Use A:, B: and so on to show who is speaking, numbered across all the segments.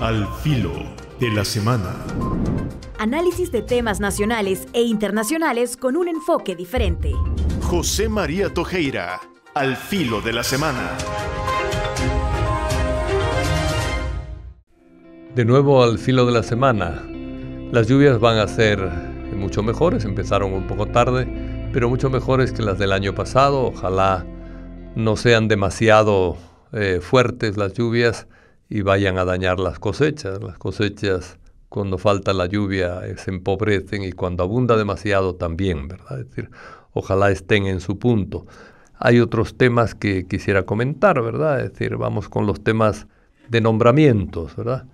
A: Al filo de la semana.
B: Análisis de temas nacionales e internacionales con un enfoque diferente.
A: José María Tojeira, al filo de la semana.
C: De nuevo al filo de la semana. Las lluvias van a ser mucho mejores, empezaron un poco tarde, pero mucho mejores que las del año pasado. Ojalá no sean demasiado fuertes las lluvias y vayan a dañar las cosechas. Las cosechas, cuando falta la lluvia, se empobrecen, y cuando abunda demasiado también, ¿verdad? Es decir, ojalá estén en su punto. Hay otros temas que quisiera comentar, ¿verdad? Es decir, vamos con los temas de nombramientos, ¿verdad?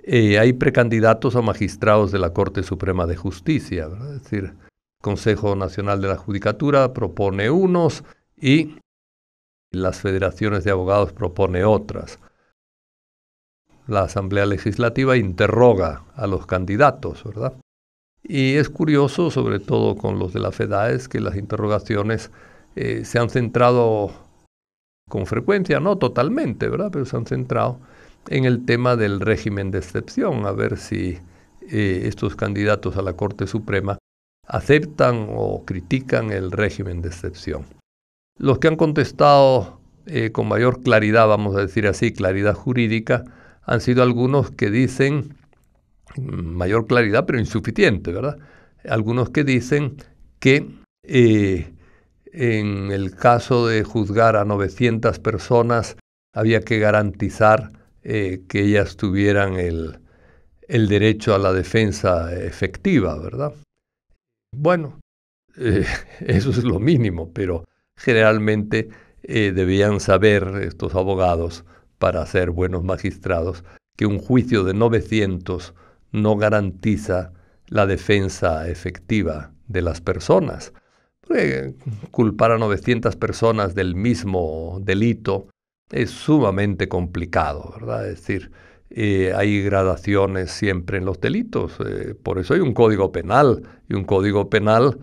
C: Hay precandidatos a magistrados de la Corte Suprema de Justicia, ¿verdad? Es decir, el Consejo Nacional de la Judicatura propone unos y las federaciones de abogados propone otras. La Asamblea Legislativa interroga a los candidatos, ¿verdad? Y es curioso, sobre todo con los de la FEDAES, que las interrogaciones se han centrado con frecuencia, no totalmente, ¿verdad? Pero se han centrado en el tema del régimen de excepción, a ver si estos candidatos a la Corte Suprema aceptan o critican el régimen de excepción. Los que han contestado con mayor claridad, vamos a decir así, claridad jurídica, han sido algunos que dicen, mayor claridad pero insuficiente, ¿verdad? Algunos que dicen que en el caso de juzgar a 900 personas había que garantizar que ellas tuvieran el derecho a la defensa efectiva, ¿verdad? Bueno, eso es lo mínimo, pero generalmente debían saber estos abogados, para ser buenos magistrados, que un juicio de 900 no garantiza la defensa efectiva de las personas. Porque culpar a 900 personas del mismo delito es sumamente complicado, ¿verdad? Es decir, hay gradaciones siempre en los delitos. Por eso hay un código penal, y un código penal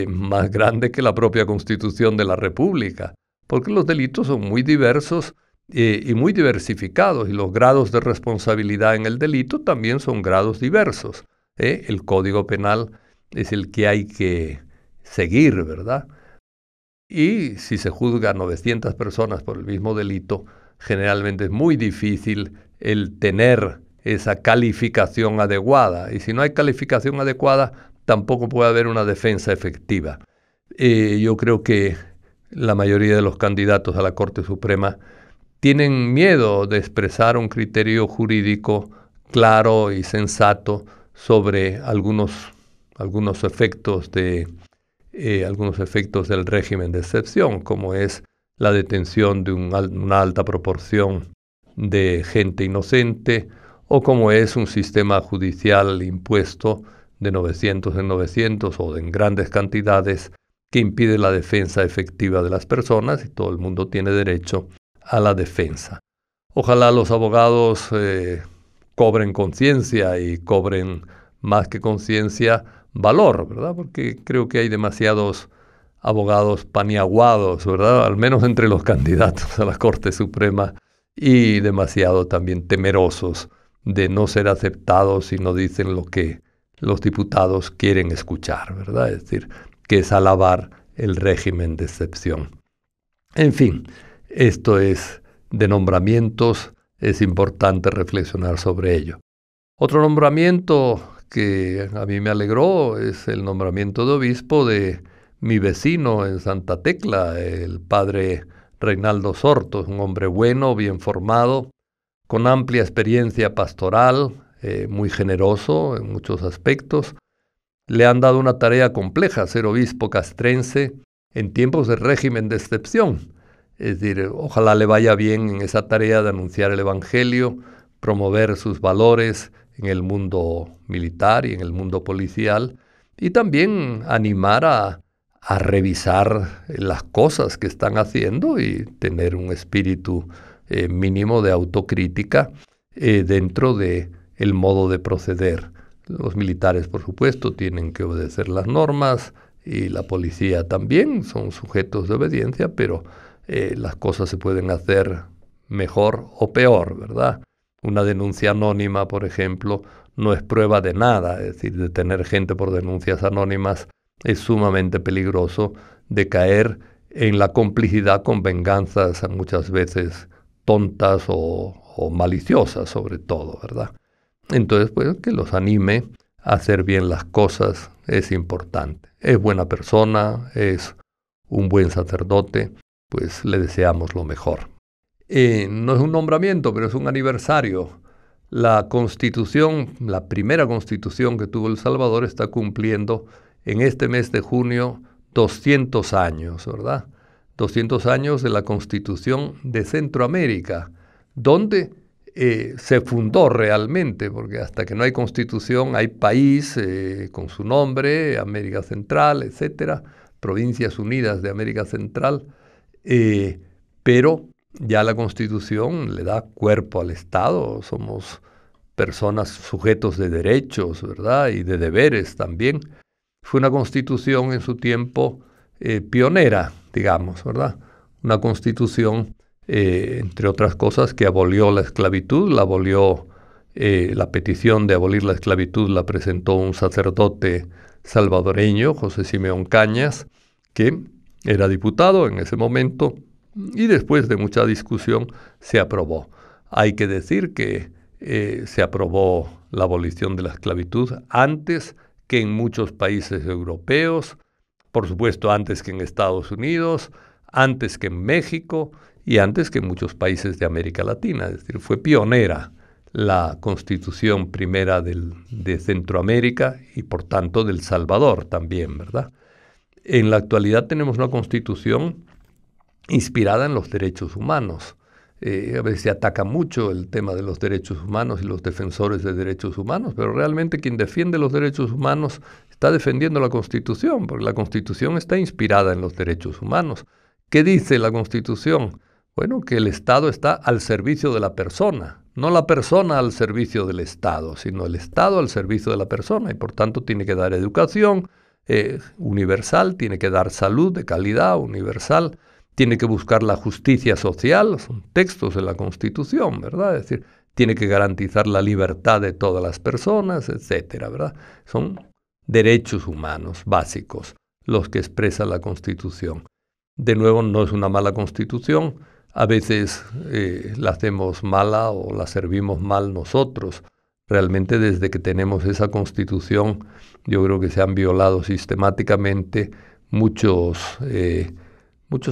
C: más grande que la propia Constitución de la República, porque los delitos son muy diversos y muy diversificados, y los grados de responsabilidad en el delito también son grados diversos. El Código Penal es el que hay que seguir, ¿verdad? Y si se juzga a 900 personas por el mismo delito, generalmente es muy difícil el tener esa calificación adecuada. Y si no hay calificación adecuada, tampoco puede haber una defensa efectiva. Yo creo que la mayoría de los candidatos a la Corte Suprema tienen miedo de expresar un criterio jurídico claro y sensato sobre algunos efectos del régimen de excepción, como es la detención de una alta proporción de gente inocente, o como es un sistema judicial impuesto de 900 en 900 o en grandes cantidades, que impide la defensa efectiva de las personas, y todo el mundo tiene derecho a la defensa. Ojalá los abogados cobren conciencia, y cobren más que conciencia, valor, ¿verdad? Porque creo que hay demasiados abogados paniaguados, ¿verdad? Al menos entre los candidatos a la Corte Suprema, y demasiado también temerosos de no ser aceptados si no dicen lo que los diputados quieren escuchar, ¿verdad? Es decir, que es alabar el régimen de excepción. En fin, esto es de nombramientos, es importante reflexionar sobre ello. Otro nombramiento que a mí me alegró es el nombramiento de obispo de mi vecino en Santa Tecla, el padre Reinaldo Sorto, un hombre bueno, bien formado, con amplia experiencia pastoral, muy generoso en muchos aspectos. Le han dado una tarea compleja, ser obispo castrense en tiempos de régimen de excepción. Es decir, ojalá le vaya bien en esa tarea de anunciar el Evangelio, promover sus valores en el mundo militar y en el mundo policial, y también animar a revisar las cosas que están haciendo y tener un espíritu mínimo de autocrítica dentro de el modo de proceder. Los militares, por supuesto, tienen que obedecer las normas, y la policía también son sujetos de obediencia, pero las cosas se pueden hacer mejor o peor, ¿verdad? Una denuncia anónima, por ejemplo, no es prueba de nada. Es decir, detener gente por denuncias anónimas es sumamente peligroso, de caer en la complicidad con venganzas muchas veces tontas o maliciosas sobre todo, ¿verdad? Entonces, pues, que los anime a hacer bien las cosas es importante. Es buena persona, es un buen sacerdote, pues le deseamos lo mejor. No es un nombramiento, pero es un aniversario. La Constitución, la primera Constitución que tuvo El Salvador, está cumpliendo en este mes de junio 200 años, ¿verdad? 200 años de la Constitución de Centroamérica, donde se fundó realmente, porque hasta que no hay Constitución hay país con su nombre, América Central, etcétera, Provincias Unidas de América Central, pero ya la Constitución le da cuerpo al Estado, somos personas sujetos de derechos, ¿verdad? Y de deberes también. Fue una Constitución en su tiempo pionera, digamos, ¿verdad? Una Constitución, entre otras cosas, que abolió la esclavitud, la petición de abolir la esclavitud la presentó un sacerdote salvadoreño, José Simeón Cañas, que era diputado en ese momento, y después de mucha discusión se aprobó. Hay que decir que se aprobó la abolición de la esclavitud antes que en muchos países europeos, por supuesto antes que en Estados Unidos, antes que en México y antes que en muchos países de América Latina. Es decir, fue pionera la Constitución primera de Centroamérica y por tanto del Salvador también, ¿verdad? En la actualidad tenemos una Constitución inspirada en los derechos humanos. A veces se ataca mucho el tema de los derechos humanos y los defensores de derechos humanos, pero realmente quien defiende los derechos humanos está defendiendo la Constitución, porque la Constitución está inspirada en los derechos humanos. ¿Qué dice la Constitución? Bueno, que el Estado está al servicio de la persona, no la persona al servicio del Estado, sino el Estado al servicio de la persona, y por tanto tiene que dar educación universal, tiene que dar salud de calidad universal, tiene que buscar la justicia social, son textos de la Constitución, ¿verdad? Es decir, tiene que garantizar la libertad de todas las personas, etcétera, ¿verdad? Son derechos humanos básicos los que expresa la Constitución. De nuevo, no es una mala Constitución, a veces la hacemos mala o la servimos mal nosotros. Realmente desde que tenemos esa Constitución, yo creo que se han violado sistemáticamente muchos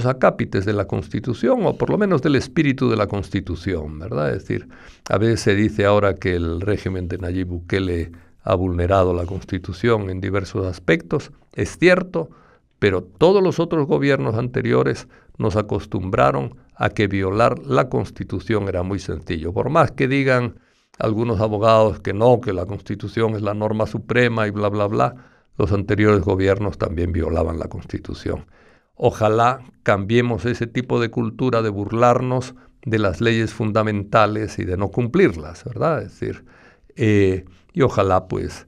C: acápites de la Constitución, o por lo menos del espíritu de la Constitución, ¿verdad? Es decir, a veces se dice ahora que el régimen de Nayib Bukele ha vulnerado la Constitución en diversos aspectos. Es cierto, pero todos los otros gobiernos anteriores nos acostumbraron a que violar la Constitución era muy sencillo. Por más que digan algunos abogados que no, que la Constitución es la norma suprema y bla, bla, bla, los anteriores gobiernos también violaban la Constitución. Ojalá cambiemos ese tipo de cultura de burlarnos de las leyes fundamentales y de no cumplirlas, ¿verdad? Es decir, y ojalá pues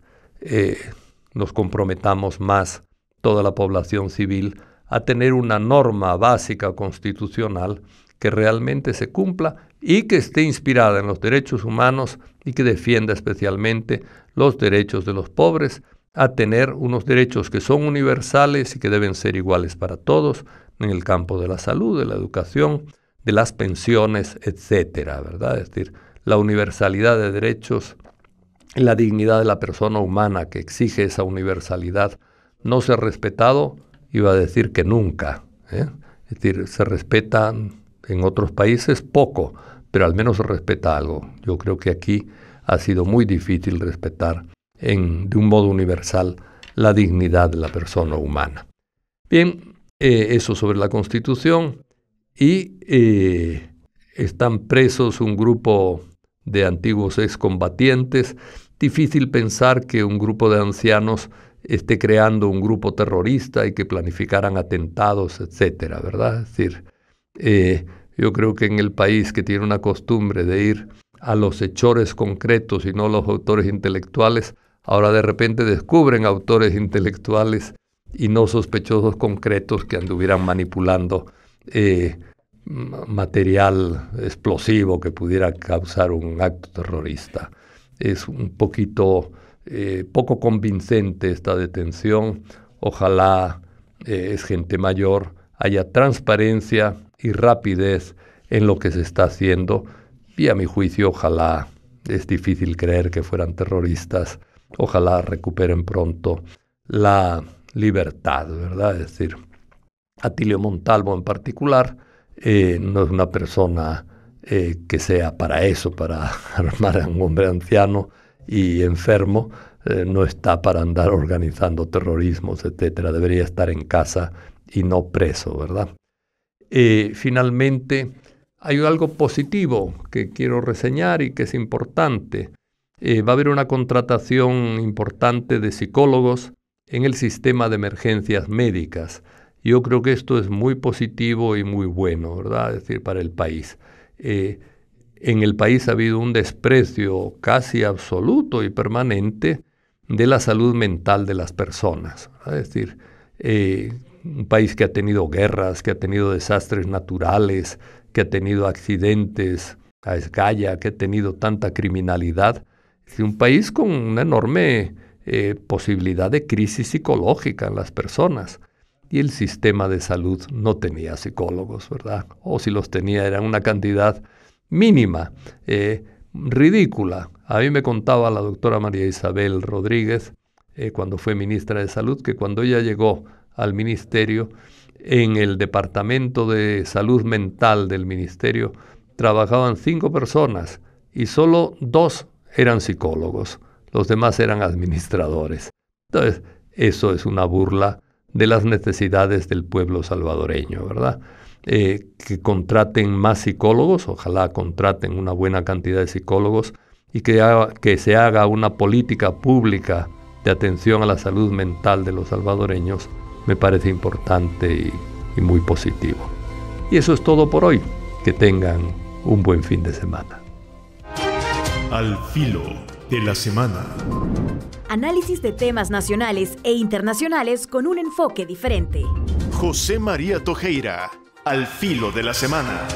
C: nos comprometamos más toda la población civil a tener una norma básica constitucional que realmente se cumpla y que esté inspirada en los derechos humanos y que defienda especialmente los derechos de los pobres, a tener unos derechos que son universales y que deben ser iguales para todos en el campo de la salud, de la educación, de las pensiones, etcétera, ¿verdad? Es decir, la universalidad de derechos y la dignidad de la persona humana que exige esa universalidad no se ha respetado, iba a decir que nunca, ¿eh? Es decir, se respeta en otros países poco, pero al menos se respeta algo. Yo creo que aquí ha sido muy difícil respetar de un modo universal la dignidad de la persona humana. Bien, eso sobre la Constitución. Y están presos un grupo de antiguos excombatientes. Difícil pensar que un grupo de ancianos esté creando un grupo terrorista y que planificaran atentados, etcétera, ¿verdad? Es decir, yo creo que en el país que tiene una costumbre de ir a los hechores concretos y no a los autores intelectuales, ahora de repente descubren autores intelectuales y no sospechosos concretos que anduvieran manipulando material explosivo que pudiera causar un acto terrorista. Es un poquito poco convincente esta detención. Ojalá es gente mayor, haya transparencia y rapidez en lo que se está haciendo, y a mi juicio ojalá, es difícil creer que fueran terroristas, ojalá recuperen pronto la libertad, ¿verdad? Es decir, Atilio Montalvo en particular no es una persona que sea para eso, para armar a un hombre anciano y enfermo, no está para andar organizando terrorismos, etcétera. Debería estar en casa y no preso, ¿verdad? Finalmente, hay algo positivo que quiero reseñar y que es importante. Va a haber una contratación importante de psicólogos en el sistema de emergencias médicas. Yo creo que esto es muy positivo y muy bueno, ¿verdad? Es decir, para el país. En el país ha habido un desprecio casi absoluto y permanente de la salud mental de las personas, ¿verdad? Es decir, un país que ha tenido guerras, que ha tenido desastres naturales, que ha tenido accidentes a escala, que ha tenido tanta criminalidad. Es un país con una enorme posibilidad de crisis psicológica en las personas. Y el sistema de salud no tenía psicólogos, ¿verdad? O si los tenía, eran una cantidad mínima, ridícula. A mí me contaba la doctora María Isabel Rodríguez, cuando fue ministra de Salud, que cuando ella llegó al ministerio, en el departamento de salud mental del ministerio trabajaban 5 personas y solo 2 eran psicólogos. Los demás eran administradores. Entonces, eso es una burla de las necesidades del pueblo salvadoreño, ¿verdad? Que contraten más psicólogos, ojalá contraten una buena cantidad de psicólogos y que se haga una política pública de atención a la salud mental de los salvadoreños, me parece importante y muy positivo. Y eso es todo por hoy. Que tengan un buen fin de semana.
A: Al filo de la semana.
B: Análisis de temas nacionales e internacionales con un enfoque diferente.
A: José María Tojeira, al filo de la semana.